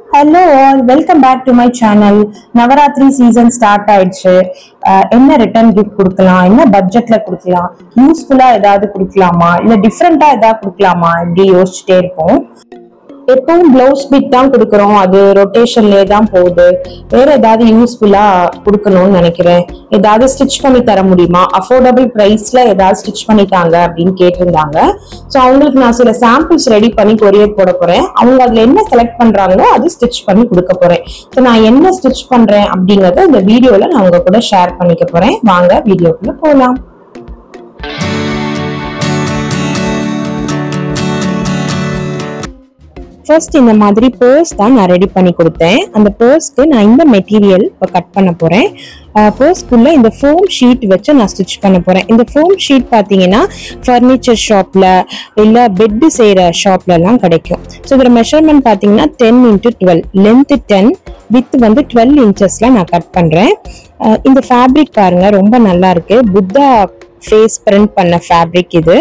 Hello all, welcome back to my channel. Navaratri season start ஆயிடுச்சு. என்ன return gift கொடுக்கலாம், என்ன பட்ஜெட்ல கொடுக்கலாம், யூஸ்ஃபுல்லா ஏதாவது கொடுக்கலாமா இல்ல டிஃப்ரெண்டா ஏதாவது கொடுக்கலாமா இப்படி யோசிச்சுட்டே இருப்போம். எப்பவும் பிளவுஸ் பிட் தான் கொடுக்குறோம், அது ரொட்டேஷன்லேயே தான் போகுது. வேற ஏதாவது யூஸ்ஃபுல்லா கொடுக்கணும்னு நினைக்கிறேன். ஏதாவது ஸ்டிச் பண்ணி தர முடியுமா, அஃபோர்டபுள் பிரைஸ்ல ஏதாவது ஸ்டிச் பண்ணி தாங்க அப்படின்னு கேட்டிருந்தாங்க. ஸோ அவங்களுக்கு நான் சில சாம்பிள்ஸ் ரெடி பண்ணி கொரியர் போட போறேன். அவங்க அதுல என்ன செலக்ட் பண்றாங்களோ அது ஸ்டிச் பண்ணி கொடுக்க போறேன். ஸோ நான் என்ன ஸ்டிச் பண்றேன் அப்படிங்கறத இந்த வீடியோல நான் உங்க கூட ஷேர் பண்ணிக்க போறேன். வாங்க வீடியோக்குள்ள போகலாம். ஃபர்ஸ்ட் இந்த மாதிரி பர்ஸ் தான் நான் ரெடி பண்ணி கொடுத்தேன். அந்த பர்ஸ்க்கு நான் இந்த மெட்டீரியல் இப்போ கட் பண்ண போறேன். பர்ஸ்க்குள்ள இந்த ஃபோம் ஷீட் வச்சு நான் ஸ்டிச் பண்ண போறேன். இந்த ஃபோம் ஷீட் பார்த்தீங்கன்னா ஃபர்னிச்சர் ஷாப்ல இல்லை பெட்டு செய்கிற ஷாப்லலாம் கிடைக்கும். ஸோ இதோட மெஷர்மெண்ட் பார்த்தீங்கன்னா 10x12, லென்த் 10, வித் வந்து 12 இன்ச்சஸ்ல நான் கட் பண்றேன். இந்த ஃபேப்ரிக் பாருங்க ரொம்ப நல்லா இருக்கு. புத்தா ஃபேஸ் பிரிண்ட் பண்ண ஃபேப்ரிக் இது.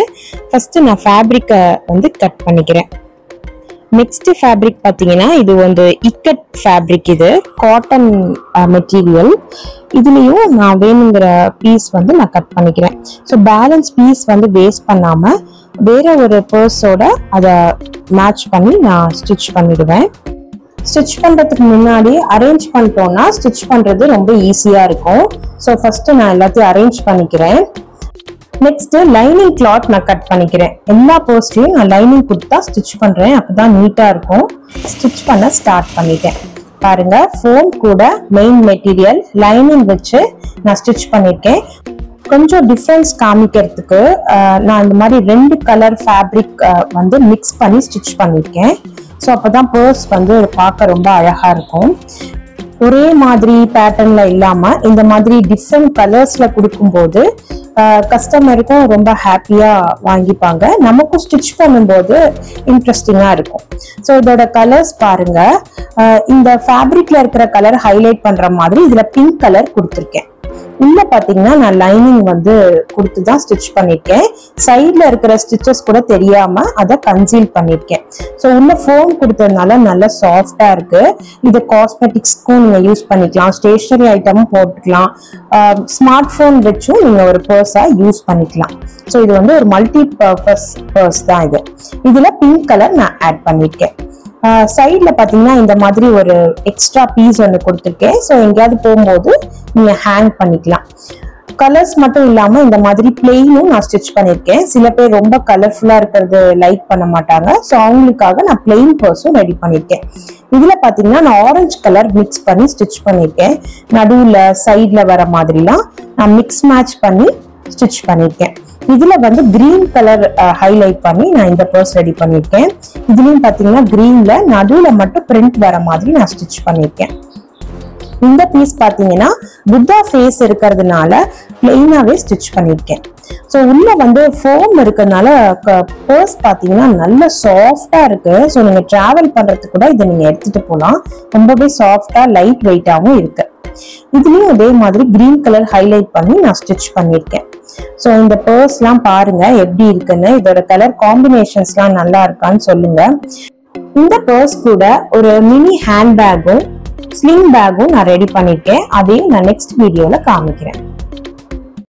ஃபர்ஸ்ட் நான் ஃபேப்ரிக்கை வந்து கட் பண்ணிக்கிறேன். நெக்ஸ்ட் ஃபேப்ரிக் பார்த்தீங்கன்னா இது வந்து இக்கட் ஃபேப்ரிக், இது காட்டன் மெட்டீரியல். இதுலேயும் நான் வேணுங்கிற பீஸ் வந்து நான் கட் பண்ணிக்கிறேன். ஸோ பேலன்ஸ் பீஸ் வந்து வேஸ்ட் பண்ணாமல் வேற ஒரு பர்ஸோட அதை மேட்ச் பண்ணி நான் ஸ்டிச் பண்ணிடுவேன். ஸ்டிச் பண்ணுறதுக்கு முன்னாடி அரேஞ்ச் பண்ணிட்டோம்னா ஸ்டிச் பண்ணுறது ரொம்ப ஈஸியாக இருக்கும். ஸோ ஃபஸ்ட்டு நான் எல்லாத்தையும் அரேஞ்ச் பண்ணிக்கிறேன். நெக்ஸ்ட் லைனிங் கிளாத் நான் கட் பண்ணிக்கிறேன். எல்லா போஸ்ட்லயும் நான் லைனிங் கொடுத்தா ஸ்டிச் பண்றேன், அப்பதான் நீட்டா இருக்கும். ஸ்டிச் பண்ண ஸ்டார்ட் பண்ணிட்டேன். பாருங்க, ஃபோம் கூட மெயின் மெட்டீரியல் லைனிங் வச்சு நான் ஸ்டிச் பண்ணிருக்கேன். கொஞ்சம் டிஃபரன்ஸ் காமிக்கிறதுக்கு நான் இந்த மாதிரி 2 கலர் ஃபேப்ரிக் வந்து மிக்ஸ் பண்ணி ஸ்டிச் பண்ணிருக்கேன். ஸோ அப்பதான் பர்ஸ் வந்து பார்க்க ரொம்ப அழகா இருக்கும். ஒரே மாதிரி பேட்டர்ன்ல இல்லாம இந்த மாதிரி டிஃப்ரெண்ட் கலர்ஸ்ல கொடுக்கும்போது கஸ்டமருக்கும் ரொம்ப ஹாப்பியா வாங்கிப்பாங்க, நமக்கும் ஸ்டிச் பண்ணும்போது இன்ட்ரெஸ்டிங்கா இருக்கும். ஸோ இதோட கலர்ஸ் பாருங்க, இந்த ஃபேப்ரிக்ல இருக்கிற கலர் ஹைலைட் பண்ற மாதிரி இதுல பிங்க் கலர் கொடுத்துருக்கேன். உள்ள பாத்தீங்கன்னா நான் லைனிங் வந்து கொடுத்துதான் ஸ்டிச் பண்ணிருக்கேன். சைட்ல இருக்கிற ஸ்டிச்சஸ் கூட தெரியாம அதை கன்சீல் பண்ணிருக்கேன். ஸோ உள்ள ஃபோம் கொடுத்ததுனால நல்லா சாஃப்டா இருக்கு. இது காஸ்மெட்டிக்ஸ்க்கும் நீங்க யூஸ் பண்ணிக்கலாம், ஸ்டேஷனரி ஐட்டமும் போட்டுக்கலாம், ஸ்மார்ட் போன் வச்சும் நீங்க ஒரு பர்ஸா யூஸ் பண்ணிக்கலாம். ஸோ இது வந்து ஒரு மல்டி பர்பஸ் பர்ஸ் தான் இது. இதுல பிங்க் கலர் நான் ஆட் பண்ணிருக்கேன். சைட்ல பாத்தீங்கன்னா இந்த மாதிரி ஒரு எக்ஸ்ட்ரா பீஸ் ஒன்று கொடுத்துருக்கேன். ஸோ எங்கேயாவது போகும்போது நீங்க ஹேங் பண்ணிக்கலாம். கலர்ஸ் மட்டும் இல்லாம இந்த மாதிரி பிளெயினும் நான் ஸ்டிச் பண்ணிருக்கேன். சில பேர் ரொம்ப கலர்ஃபுல்லா இருக்கிறது லைக் பண்ண மாட்டாங்க. ஸோ அவங்களுக்காக நான் பிளெயின் பர்ஸும் ரெடி பண்ணிருக்கேன். இதுல பாத்தீங்கன்னா நான் ஆரஞ்சு கலர் மிக்ஸ் பண்ணி ஸ்டிச் பண்ணிருக்கேன். நடுவுல சைட்ல வர மாதிரிலாம் நான் மிக்ஸ் மேட்ச் பண்ணி ஸ்டிச் பண்ணிருக்கேன். இதுல வந்து கிரீன் கலர் ஹைலைட் பண்ணி நான் இந்த பர்ஸ் ரெடி பண்ணிருக்கேன். இதுலயும் பாத்தீங்கன்னா கிரீன்ல நடுவுல மட்டும் பிரிண்ட் வர மாதிரி நான் ஸ்டிச் பண்ணிருக்கேன். இந்த பீஸ் பாத்தீங்கன்னா புத்தா ஃபேஸ் இருக்கிறதுனால பிளெயினாவே ஸ்டிச் பண்ணிருக்கேன். ஸோ உள்ள வந்து ஃபோம் இருக்கிறதுனால பர்ஸ் பாத்தீங்கன்னா நல்ல சாஃப்டா இருக்கு. ஸோ நீங்க டிராவல் பண்றதுக்கு கூட இதை நீங்க எடுத்துட்டு போகலாம். ரொம்பவே சாஃப்டா லைட் வெயிட்டாவும் இருக்கு. இதுலயும் அதே மாதிரி கிரீன் கலர் ஹைலைட் பண்ணி நான் ஸ்டிச் பண்ணிருக்கேன். ஸோ இந்த பர்ஸ்லாம் பாருங்க எப்படி இருக்குன்னு, இதோட கலர் காம்பினேஷன்ஸ்லாம் நல்லா இருக்கான்னு சொல்லுங்க. இந்த பர்ஸ் கூட ஒரு மினி ஹேண்ட் பேக்கும் ஸ்லிங் பேக்கும் நான் ரெடி பண்ணிருக்கேன். அதையும் நான் நெக்ஸ்ட் வீடியோல காமிக்கிறேன்.